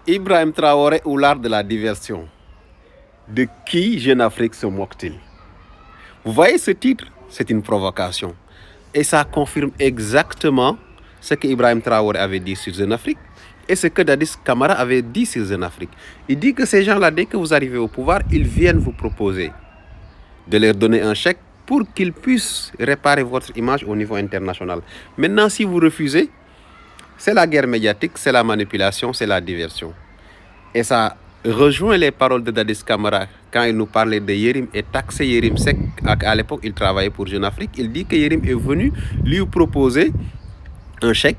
Ibrahim Traoré ou l'art de la diversion. De qui Jeune Afrique se moque-t-il? Vous voyez ce titre? C'est une provocation. Et ça confirme exactement ce que Ibrahim Traoré avait dit sur Jeune Afrique et ce que Dadis Camara avait dit sur Jeune Afrique. Il dit que ces gens-là, dès que vous arrivez au pouvoir, ils viennent vous proposer de leur donner un chèque pour qu'ils puissent réparer votre image au niveau international. Maintenant, si vous refusez, c'est la guerre médiatique, c'est la manipulation, c'est la diversion. Et ça rejoint les paroles de Dadis Camara quand il nous parlait de Yérim et taxé Yérim Seck. À l'époque, il travaillait pour Jeune Afrique. Il dit que Yérim est venu lui proposer un chèque,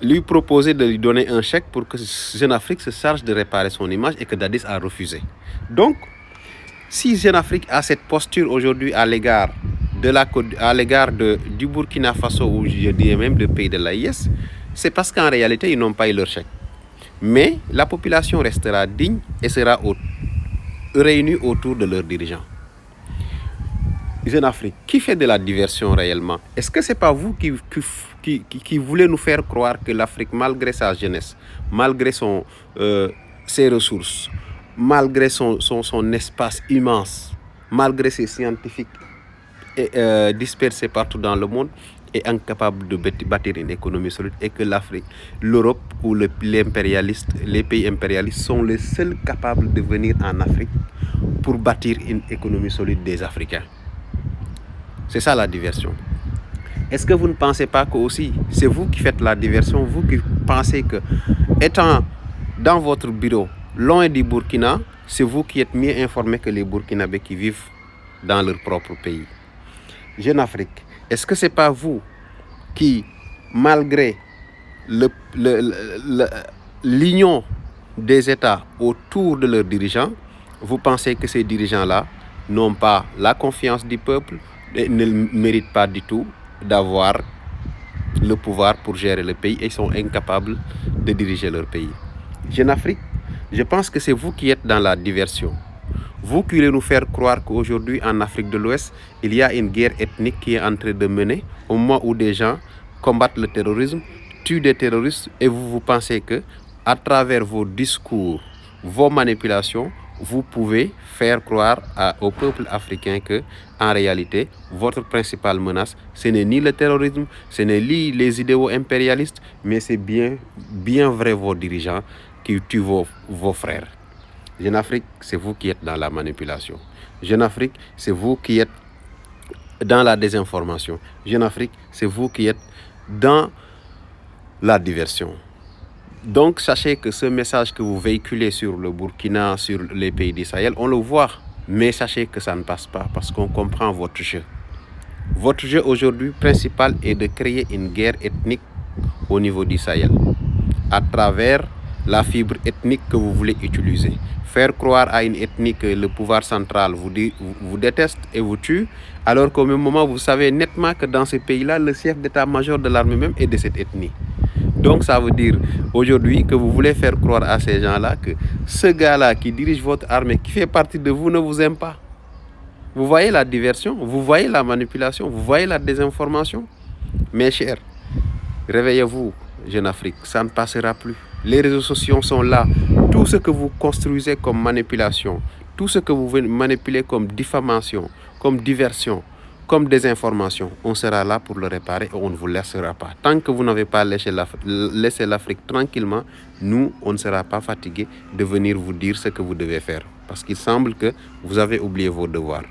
lui proposer de lui donner un chèque pour que Jeune Afrique se charge de réparer son image et que Dadis a refusé. Donc, si Jeune Afrique a cette posture aujourd'hui à l'égard du Burkina Faso ou je dirais même du pays de l'AIS, c'est parce qu'en réalité, ils n'ont pas eu leur chèque. Mais la population restera digne et sera réunie autour de leurs dirigeants. Jeune Afrique, qui fait de la diversion réellement? Est-ce que ce n'est pas vous qui voulez nous faire croire que l'Afrique, malgré sa jeunesse, malgré ses ressources, malgré son espace immense, malgré ses scientifiques dispersés partout dans le monde, est incapable de bâtir une économie solide et que l'Afrique, l'Europe ou les pays impérialistes sont les seuls capables de venir en Afrique pour bâtir une économie solide des Africains? C'est ça la diversion. Est-ce que vous ne pensez pas que aussi c'est vous qui faites la diversion, vous qui pensez que étant dans votre bureau loin du Burkina, c'est vous qui êtes mieux informé que les Burkinabés qui vivent dans leur propre pays? Jeune Afrique, est-ce que ce n'est pas vous qui, malgré l'union des États autour de leurs dirigeants, vous pensez que ces dirigeants-là n'ont pas la confiance du peuple et ne méritent pas du tout d'avoir le pouvoir pour gérer le pays et sont incapables de diriger leur pays? Jeune Afrique, je pense que c'est vous qui êtes dans la diversion. Vous qui voulez nous faire croire qu'aujourd'hui, en Afrique de l'Ouest, il y a une guerre ethnique qui est en train de mener au moment où des gens combattent le terrorisme, tuent des terroristes, et vous pensez que, à travers vos discours, vos manipulations, vous pouvez faire croire au peuple africain que, en réalité, votre principale menace, ce n'est ni le terrorisme, ce n'est ni les idéaux impérialistes, mais c'est bien vrai vos dirigeants qui tuent vos frères. Jeune Afrique, c'est vous qui êtes dans la manipulation. Jeune Afrique, c'est vous qui êtes dans la désinformation. Jeune Afrique, c'est vous qui êtes dans la diversion. Donc, sachez que ce message que vous véhiculez sur le Burkina, sur les pays du Sahel, on le voit. Mais sachez que ça ne passe pas parce qu'on comprend votre jeu. Votre jeu aujourd'hui principal est de créer une guerre ethnique au niveau du Sahel à travers la fibre ethnique que vous voulez utiliser. Faire croire à une ethnie que le pouvoir central vous déteste et vous tue, alors qu'au même moment, vous savez nettement que dans ces pays-là, le chef d'état-major de l'armée même est de cette ethnie. Donc ça veut dire aujourd'hui que vous voulez faire croire à ces gens-là que ce gars-là qui dirige votre armée, qui fait partie de vous, ne vous aime pas. Vous voyez la diversion, vous voyez la manipulation, vous voyez la désinformation. Mes chers, réveillez-vous, Jeune Afrique, ça ne passera plus. Les réseaux sociaux sont là. Tout ce que vous construisez comme manipulation, tout ce que vous manipulez comme diffamation, comme diversion, comme désinformation, on sera là pour le réparer et on ne vous laissera pas. Tant que vous n'avez pas laissé l'Afrique tranquillement, nous, on ne sera pas fatigués de venir vous dire ce que vous devez faire. Parce qu'il semble que vous avez oublié vos devoirs.